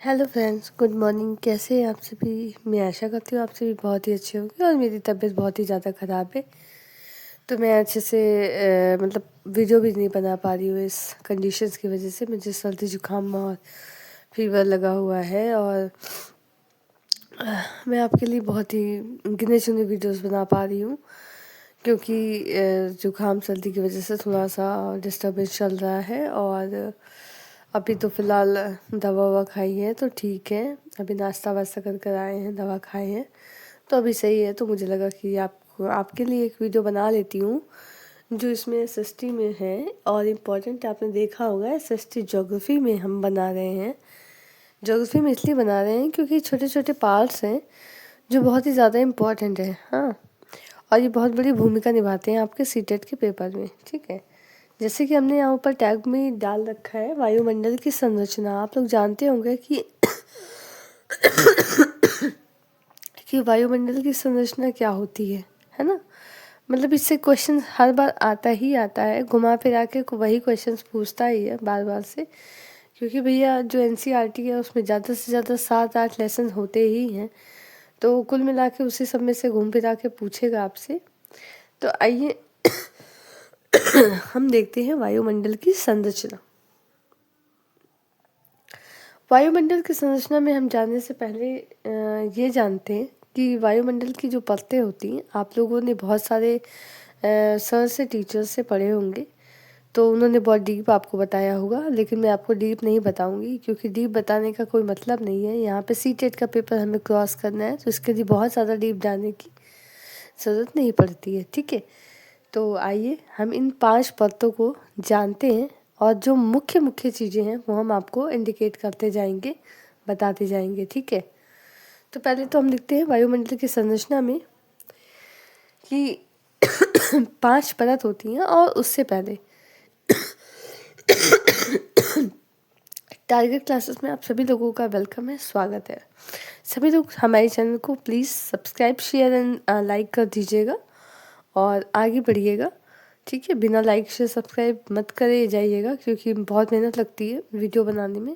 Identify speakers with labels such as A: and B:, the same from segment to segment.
A: Hello friends, good morning. कैसे हैं आप सभी? मैं आशा करती हूँ आप सभी बहुत ही अच्छे होंगे और मेरी तबीयत बहुत ही ज़्यादा ख़राब है, तो मैं अच्छे से वीडियो भी नहीं बना पा रही हूँ इस कंडीशंस की वजह से। मुझे सर्दी जुकाम और फीवर लगा हुआ है और मैं आपके लिए बहुत ही गिने चुने वीडियोस बना पा रही हूँ क्योंकि जुकाम सर्दी की वजह से थोड़ा सा डिस्टर्बेंस चल रहा है। और अभी तो फ़िलहाल दवा ववा खाई है तो ठीक है। अभी नाश्ता वास्ता कर कर आए हैं, दवा खाए हैं तो अभी सही है। तो मुझे लगा कि आपके लिए एक वीडियो बना लेती हूँ जो इसमें एसएसटी में है और इम्पॉर्टेंट आपने देखा होगा। एसएसटी ज्योग्राफी में हम बना रहे हैं। ज्योग्राफी में इसलिए बना रहे हैं क्योंकि छोटे छोटे पार्ट्स हैं जो बहुत ही ज़्यादा इम्पॉर्टेंट है। हाँ, और ये बहुत बड़ी भूमिका निभाते हैं आपके सीटेट के पेपर में। ठीक है, जैसे कि हमने यहाँ ऊपर टैग में डाल रखा है वायुमंडल की संरचना। आप लोग जानते होंगे कि वायुमंडल की संरचना क्या होती है ना। मतलब इससे क्वेश्चन हर बार आता ही आता है, घुमा फिरा के वही क्वेश्चंस पूछता ही है बार बार से। क्योंकि भैया जो एनसीईआरटी है उसमें ज़्यादा से ज़्यादा 7-8 लेसन होते ही हैं, तो कुल मिला के उसी सब में से घूम फिरा के पूछेगा आपसे। तो आइए हम देखते हैं वायुमंडल की संरचना। वायुमंडल की संरचना में हम जानने से पहले ये जानते हैं कि वायुमंडल की जो परतें होती हैं, आप लोगों ने बहुत सारे सर से टीचर्स से पढ़े होंगे तो उन्होंने बहुत डीप आपको बताया होगा, लेकिन मैं आपको डीप नहीं बताऊंगी क्योंकि डीप बताने का कोई मतलब नहीं है। यहाँ पे सीटेट का पेपर हमें क्रॉस करना है तो इसके लिए बहुत ज़्यादा डीप जाने की ज़रूरत नहीं पड़ती है। ठीक है, तो आइए हम इन 5 परतों को जानते हैं और जो मुख्य मुख्य चीज़ें हैं वो हम आपको इंडिकेट करते जाएंगे, बताते जाएंगे। ठीक है, तो पहले तो हम लिखते हैं वायुमंडल की संरचना में कि 5 परत होती हैं। और उससे पहले टारगेट क्लासेस में आप सभी लोगों का वेलकम है, स्वागत है। सभी लोग हमारे चैनल को please subscribe, share and like कर दीजिएगा और आगे बढ़िएगा। ठीक है, बिना लाइक शेयर सब्सक्राइब मत करे जाइएगा क्योंकि बहुत मेहनत लगती है वीडियो बनाने में,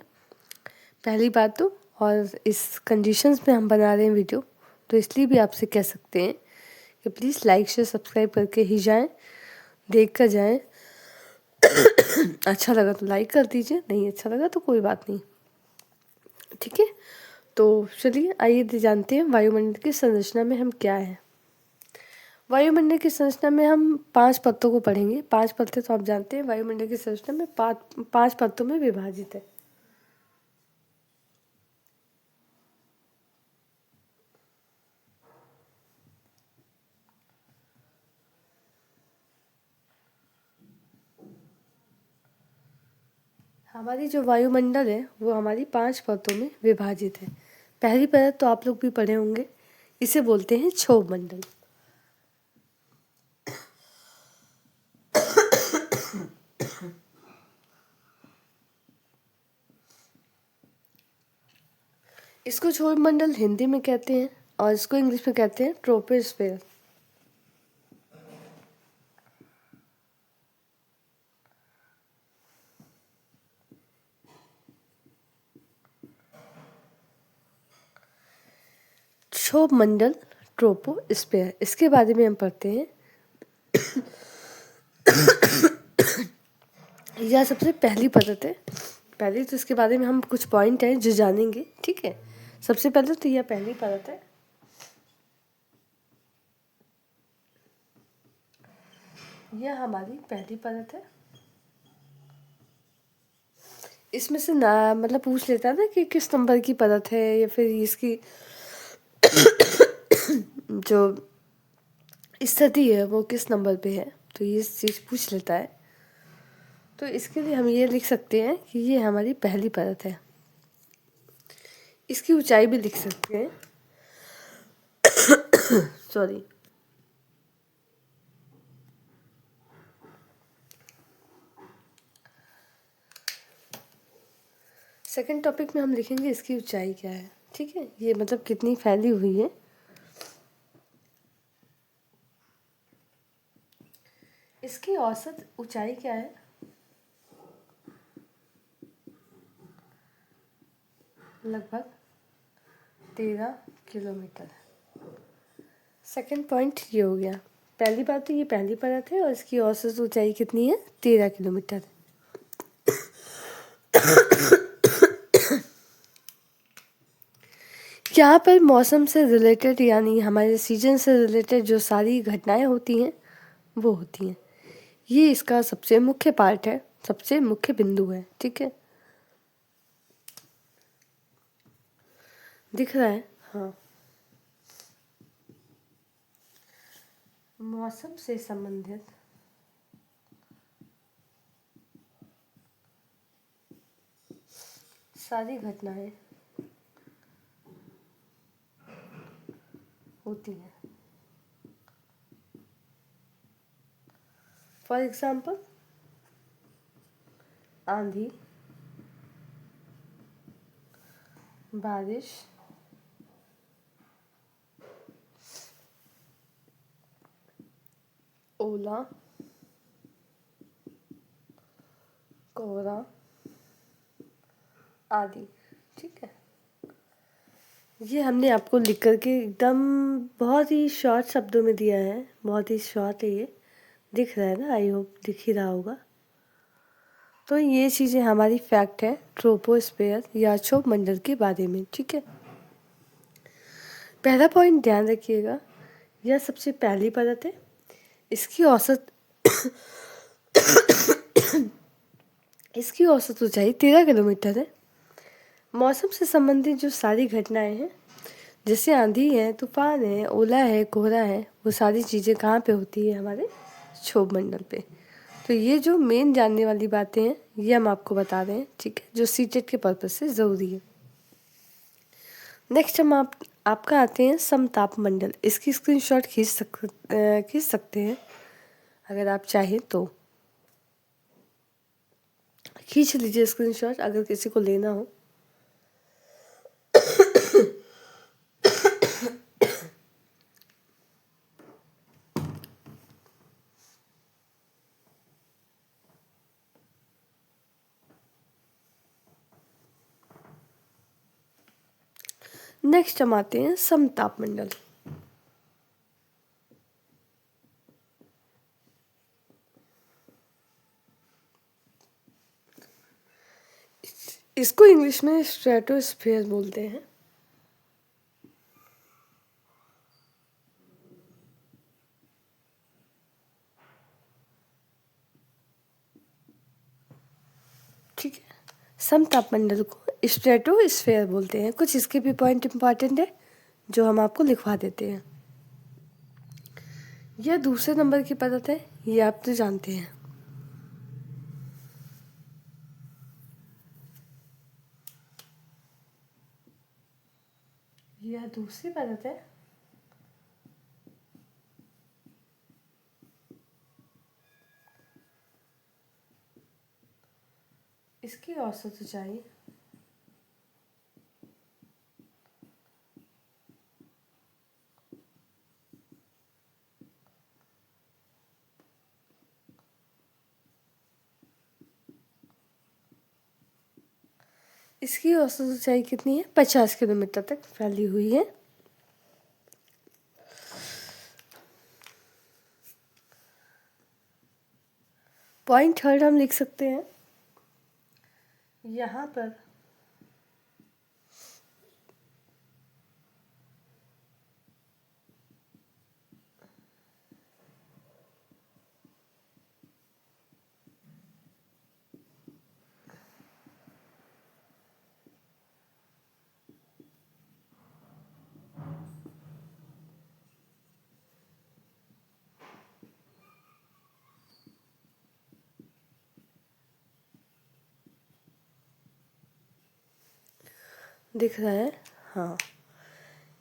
A: पहली बात तो। और इस कंडीशंस में हम बना रहे हैं वीडियो, तो इसलिए भी आपसे कह सकते हैं कि प्लीज़ लाइक शेयर सब्सक्राइब करके ही जाएं, देख कर जाएं। अच्छा लगा तो लाइक कर दीजिए, नहीं अच्छा लगा तो कोई बात नहीं। ठीक है, तो चलिए आइए जानते हैं वायुमंडल की संरचना में हम क्या है। वायुमंडल की संरचना में हम 5 परतों को पढ़ेंगे। 5 परतें तो आप जानते हैं वायुमंडल की संरचना में 5 परतों में विभाजित है। हमारी जो वायुमंडल है वो हमारी 5 परतों में विभाजित है। पहली परत तो आप लोग भी पढ़े होंगे, इसे बोलते हैं क्षोभ मंडल। इसको क्षोभ मंडल हिंदी में कहते हैं और इसको इंग्लिश में कहते हैं ट्रोपोस्फेयर। क्षोभ मंडल, ट्रोपोस्फेयर, इसके बारे में हम पढ़ते हैं। यह सबसे पहली परत है। पहले तो इसके बारे में हम कुछ पॉइंट हैं जो जानेंगे। ठीक है, सबसे पहले तो यह पहली परत है। यह हमारी पहली परत है। इसमें से ना पूछ लेता है ना कि किस नंबर की परत है या फिर इसकी जो स्थिति है वो किस नंबर पे है, तो ये चीज़ पूछ लेता है। तो इसके लिए हम ये लिख सकते हैं कि ये हमारी पहली परत है। इसकी ऊंचाई भी लिख सकते हैं। सॉरी। सेकंड टॉपिक में हम लिखेंगे इसकी ऊंचाई क्या है। ठीक है, ये कितनी फैली हुई है। इसकी औसत ऊंचाई क्या है। लगभग 13 किलोमीटर। सेकंड पॉइंट ये हो गया। पहली बात तो ये पहली परत है और इसकी औसत ऊंचाई कितनी है? 13 किलोमीटर। यहाँ पर मौसम से रिलेटेड यानी हमारे सीजन से रिलेटेड जो सारी घटनाएं होती हैं वो होती हैं। ये इसका सबसे मुख्य पार्ट है, सबसे मुख्य बिंदु है। ठीक है, दिख रहा है? हाँ, मौसम से संबंधित सारी घटनाएं होती हैं। फॉर एग्जाम्पल, आंधी, बारिश, ओला, कोहरा आदि। ठीक है, ये हमने आपको लिख करके एकदम बहुत ही शॉर्ट शब्दों में दिया है, बहुत ही शॉर्ट है। ये दिख रहा है ना? आई होप दिख ही रहा होगा। तो ये चीज़ें हमारी फैक्ट है ट्रोपोस्फेयर या क्षोभ मंडल के बारे में। ठीक है, पहला पॉइंट ध्यान रखिएगा, यह सबसे पहली परत है। इसकी औसत इसकी औसत ऊंचाई 13 किलोमीटर है। मौसम से संबंधित जो सारी घटनाएं हैं, जैसे आंधी है, तूफान है, ओला है, कोहरा है, वो सारी चीज़ें कहाँ पे होती है? हमारे क्षोभ मंडल पे। तो ये जो मेन जानने वाली बातें हैं ये हम आपको बता रहे हैं। ठीक है, जो सीटेट के पर्पज से ज़रूरी है। नेक्स्ट हम आपका आते हैं समताप मंडल। इसकी स्क्रीनशॉट खींच सकते हैं अगर आप चाहें तो। खींच लीजिए स्क्रीनशॉट अगर किसी को लेना हो। नेक्स्ट हम आते हैं समताप मंडल। इसको इंग्लिश में स्ट्रेटोस्फीयर बोलते हैं। ठीक है, समताप मंडल को स्ट्रेटोस्फीयर बोलते हैं। कुछ इसके भी पॉइंट इंपॉर्टेंट है जो हम आपको लिखवा देते हैं। यह दूसरे नंबर की परत है, ये आप तो जानते हैं। यह दूसरी परत है। इसकी औसत ऊंचाई इसकी औसत ऊंचाई कितनी है? 50 किलोमीटर तक फैली हुई है। पॉइंट थर्ड हम लिख सकते हैं, यहाँ पर दिख रहा है। हाँ,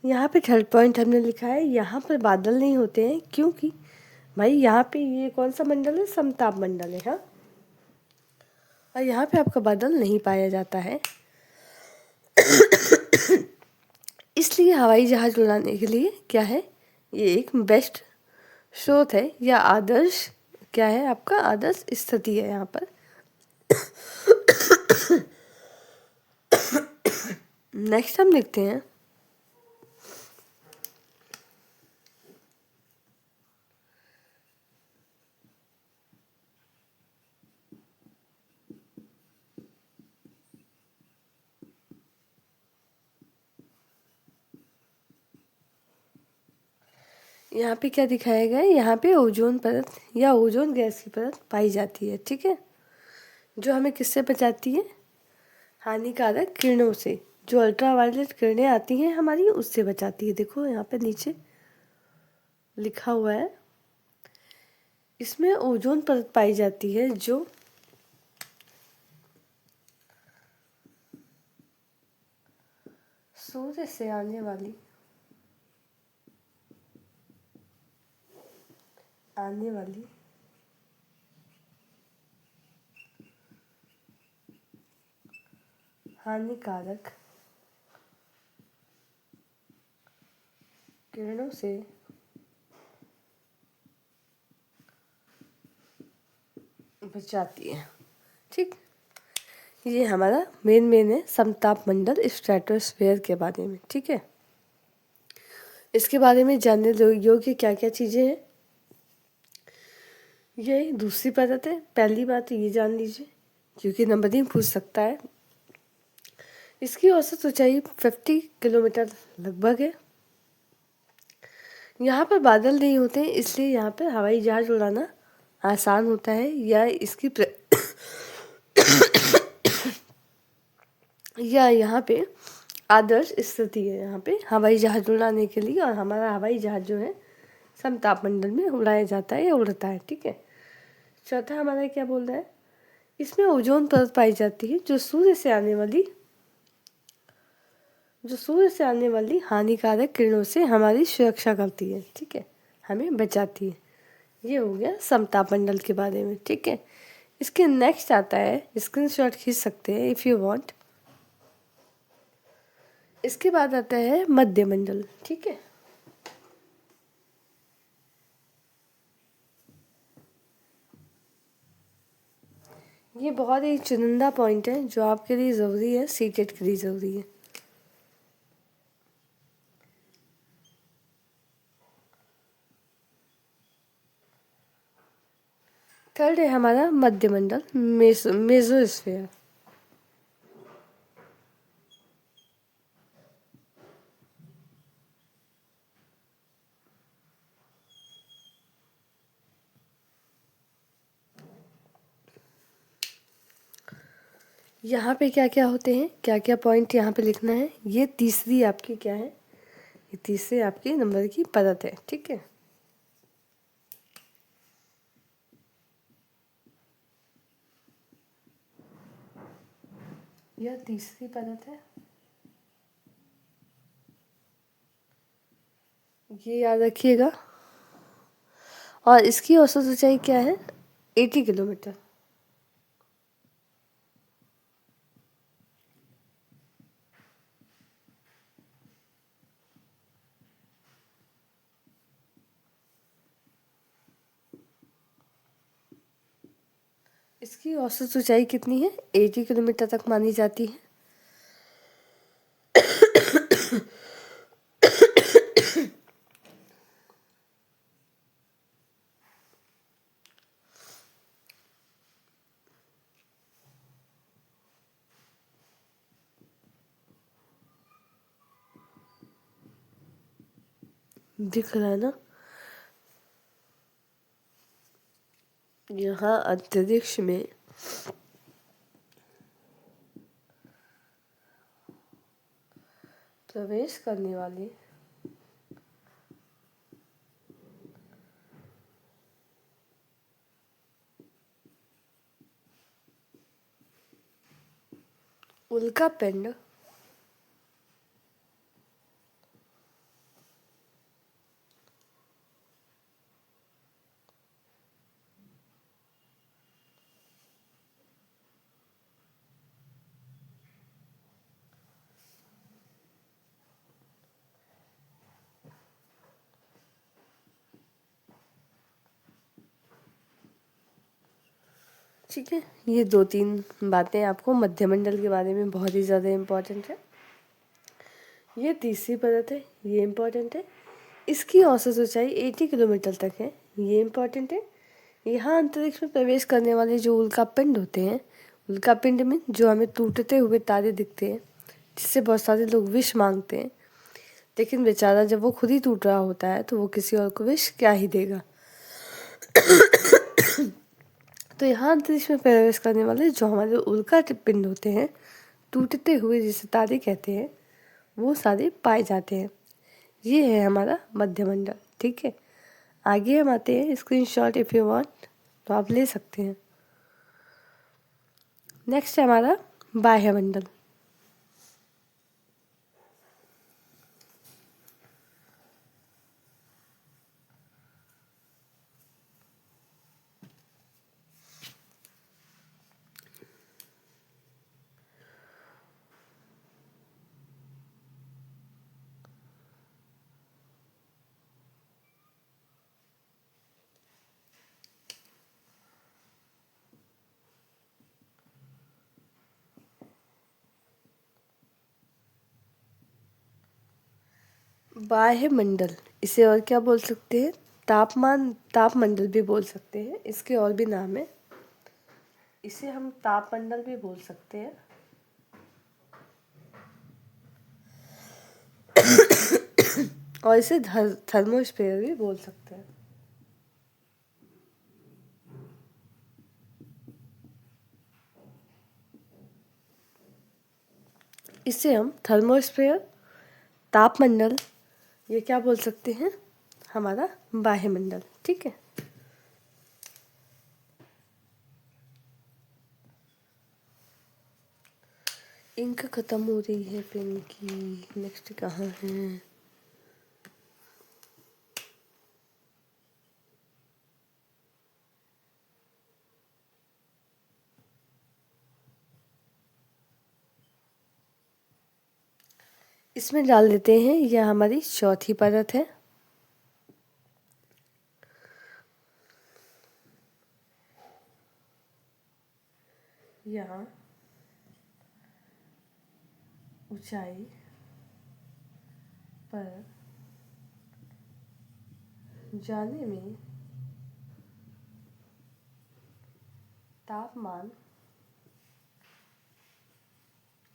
A: यहाँ पे थर्ड पॉइंट हमने लिखा है, यहाँ पर बादल नहीं होते हैं क्योंकि भाई यहाँ पे ये कौन सा मंडल है? समताप मंडल है। हाँ, और यहाँ पे आपका बादल नहीं पाया जाता है। इसलिए हवाई जहाज उड़ाने के लिए क्या है, ये एक बेस्ट स्रोत है या आदर्श क्या है? आपका आदर्श स्थिति है यहाँ पर। नेक्स्ट हम लिखते हैं यहाँ पे क्या दिखाया गया है, यहाँ पे ओजोन परत या ओजोन गैस की परत पाई जाती है, ठीक है, जो हमें किससे बचाती है, हानिकारक किरणों से, जो अल्ट्रावायलेट किरणें आती हैं हमारी उससे बचाती है। देखो यहाँ पे नीचे लिखा हुआ है, इसमें ओजोन परत पाई जाती है जो सूर्य से आने वाली हानिकारक किरणों से बचाती है, ठीक। ये हमारा मेन है समताप मंडल स्ट्रेटोस्फेयर के बारे में, ठीक है। इसके बारे में जानने योग्य क्या क्या चीज़ें हैं, ये दूसरी परत है। पहली बात तो ये जान लीजिए क्योंकि नंबरिंग पूछ सकता है। इसकी औसत ऊंचाई 50 किलोमीटर लगभग है। यहाँ पर बादल नहीं होते हैं, इसलिए यहाँ पर हवाई जहाज उड़ाना आसान होता है, या इसकी या यहाँ पे आदर्श स्थिति है यहाँ पे हवाई जहाज उड़ाने के लिए, और हमारा हवाई जहाज जो है समताप मंडल में उड़ाया जाता है या उड़ता है, ठीक है। चौथा हमारा क्या बोल रहा है, इसमें ओजोन परत पाई जाती है जो सूर्य से आने वाली हानिकारक किरणों से हमारी सुरक्षा करती है, ठीक है, हमें बचाती है। ये हो गया समताप मंडल के बारे में, ठीक है। इसके नेक्स्ट आता है, स्क्रीनशॉट खींच सकते हैं इफ़ यू वांट। इसके बाद आता है मध्य मंडल, ठीक है। ये बहुत ही चुनिंदा पॉइंट है जो आपके लिए ज़रूरी है, सीटेट के लिए ज़रूरी है। थर्ड है हमारा मध्य मंडल मेसोस्फीयर। यहाँ पे क्या क्या होते हैं, क्या क्या पॉइंट यहाँ पे लिखना है, ये तीसरी आपकी क्या है, ये तीसरी आपकी नंबर की परत है, ठीक है। यह तीसरी परत है, ये याद रखिएगा। और इसकी औसत ऊंचाई क्या है, 80 किलोमीटर। इसकी औसत ऊंचाई कितनी है, 80 किलोमीटर तक मानी जाती है। दिख रहा है ना, यहाँ अंतरिक्ष में प्रवेश करने वाले उल्का पिंड ठीक है। ये 2-3 बातें आपको मध्यमंडल के बारे में बहुत ही ज़्यादा इम्पोर्टेंट है। ये तीसरी परत है, ये इम्पोर्टेंट है। इसकी औसत ऊंचाई 80 किलोमीटर तक है, ये इम्पोर्टेंट है। यहाँ अंतरिक्ष में प्रवेश करने वाले जो उल्कापिंड होते हैं, उल्कापिंड में जो हमें टूटते हुए तारे दिखते हैं, जिससे बहुत सारे लोग विश मांगते हैं, लेकिन बेचारा जब वो खुद ही टूट रहा होता है तो वो किसी और को विश क्या ही देगा। तो यहाँ अंतरिक्ष में प्रवेश करने वाले जो हमारे उल्का पिंड होते हैं, टूटते हुए जिसे तारे कहते हैं, वो सारे पाए जाते हैं। ये है हमारा मध्यमंडल। ठीक है, आगे हम आते हैं। स्क्रीनशॉट इफ यू वांट तो आप ले सकते हैं। नेक्स्ट है हमारा बाह्यमंडल। बाह्यमंडल, इसे और क्या बोल सकते हैं? तापमंडल भी बोल सकते हैं। इसके और भी नाम है। इसे हम तापमंडल भी बोल सकते हैं। और इसे थर्मोस्फीयर भी बोल सकते हैं। इसे हम थर्मोस्फीयर, तापमंडल, ये क्या बोल सकते हैं? हमारा बाह्यमंडल। ठीक है, इंक खत्म हो रही है पेन की। नेक्स्ट कहाँ है? इसमें डाल देते हैं, यह हमारी चौथी परत है। यहाँ ऊंचाई पर जाने में तापमान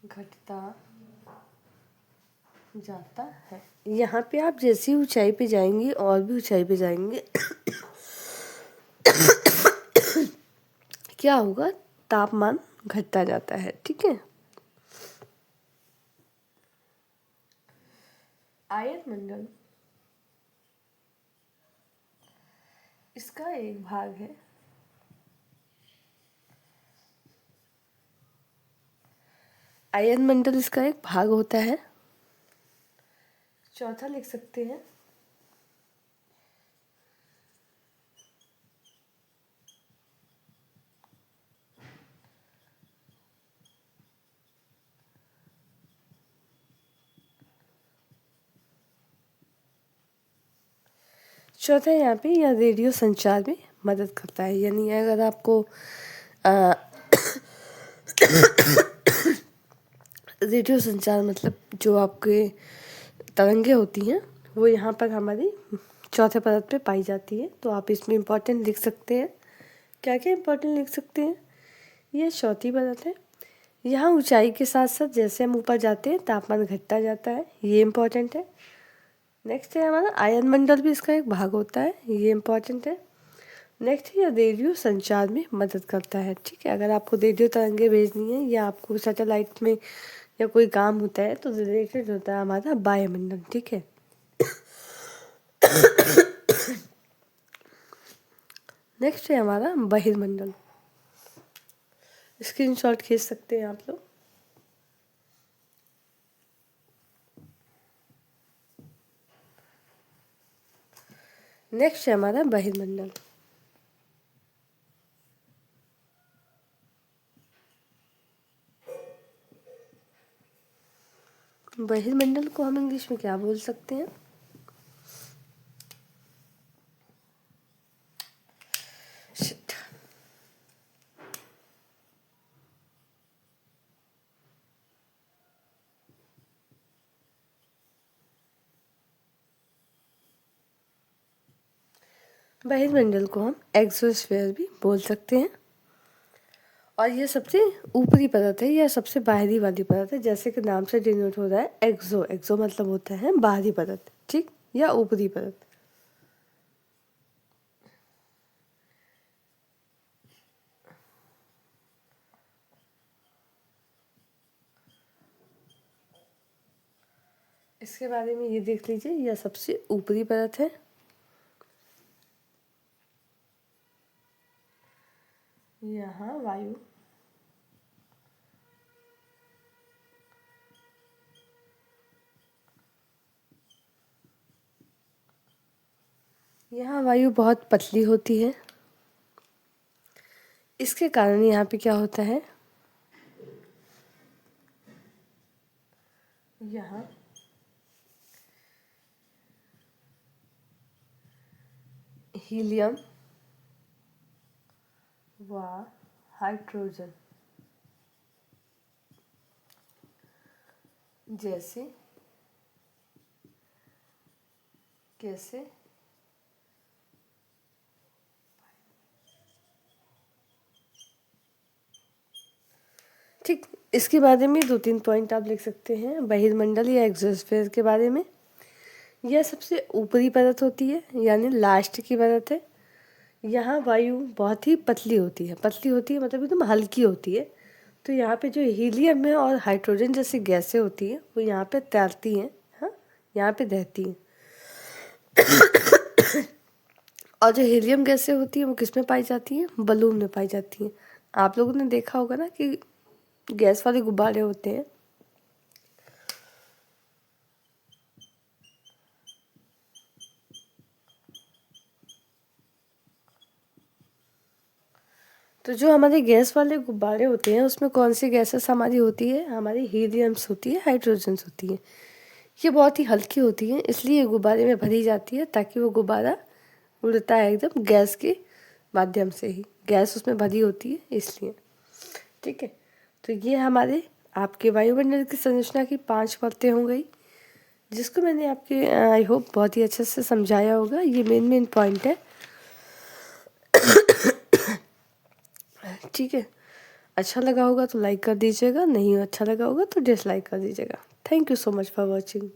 A: घटता जाता है। यहाँ पे आप जैसी ऊंचाई पे जाएंगे और भी ऊंचाई पे जाएंगे क्या होगा? तापमान घटता जाता है। ठीक है, आयनमंडल इसका एक भाग है। आयनमंडल इसका एक भाग होता है। चौथा लिख सकते हैं, चौथा यहाँ पे यह रेडियो संचार में मदद करता है। यानी अगर आपको रेडियो संचार मतलब जो आपके तरंगे होती हैं, वो यहाँ पर हमारी चौथे परत पे पाई जाती है। तो आप इसमें इम्पोर्टेंट लिख सकते हैं। क्या क्या इम्पोर्टेंट लिख सकते हैं? ये चौथी परत है। यहाँ ऊंचाई के साथ साथ जैसे हम ऊपर जाते हैं तापमान घटता जाता है, ये इम्पोर्टेंट है। नेक्स्ट है हमारा आयन मंडल, भी इसका एक भाग होता है, ये इम्पोर्टेंट है। नेक्स्ट है, रेडियो संचार में मदद करता है। ठीक है, अगर आपको रेडियो तरंगे भेजनी है या आपको सैटेलाइट में या कोई काम होता है तो रिलेटेड होता है हमारा वायुमंडल। ठीक है, नेक्स्ट है हमारा बहिर्मंडल। स्क्रीनशॉट खींच सकते हैं आप लोग। नेक्स्ट है हमारा बहिर्मंडल। बहिर्मंडल को हम इंग्लिश में क्या बोल सकते हैं? बहिर्मंडल को हम एक्सोस्फीयर भी बोल सकते हैं। और ये सबसे ऊपरी परत है या सबसे बाहरी वाली परत है, जैसे कि नाम से डिनोट हो रहा है एक्सो। एक्सो मतलब होता है बाहरी परत, ठीक, या ऊपरी परत। इसके बारे में ये देख लीजिए, यह सबसे ऊपरी परत है। यहाँ वायु बहुत पतली होती है। इसके कारण यहाँ पे क्या होता है, यहाँ हीलियम व हाइड्रोजन जैसे कैसे ठीक। इसके बारे में 2-3 पॉइंट आप लिख सकते हैं बहिर्मंडल या एक्सोस्फीयर के बारे में। यह सबसे ऊपरी परत होती है, यानी लास्ट की परत है। यहाँ वायु बहुत ही पतली होती है। पतली होती है मतलब एकदम हल्की होती है। तो यहाँ पे जो हीलियम है और हाइड्रोजन जैसी गैसें होती हैं वो यहाँ पे तैरती हैं, हाँ, यहाँ पे रहती हैं। और जो हीलियम गैसें होती हैं वो किस में पाई जाती हैं, बलून में पाई जाती हैं। आप लोगों ने देखा होगा ना कि गैस वाले गुब्बारे होते हैं, तो जो हमारे गैस वाले गुब्बारे होते हैं उसमें कौन सी गैसेस हमारी होती है, हमारी हीलियम्स होती है, हाइड्रोजन्स होती है। ये बहुत ही हल्की होती है, इसलिए गुब्बारे में भरी जाती है ताकि वो गुब्बारा उड़ता है एकदम गैस के माध्यम से ही। गैस उसमें भरी होती है इसलिए, ठीक है। तो ये हमारे आपके वायुमंडल की संरचना की 5 परतें हो गई, जिसको मैंने आपके आई होप बहुत ही अच्छे से समझाया होगा। ये मेन पॉइंट है, ठीक है। अच्छा लगा होगा तो लाइक कर दीजिएगा, नहीं अच्छा लगा होगा तो डिसलाइक कर दीजिएगा। Thank you so much for watching.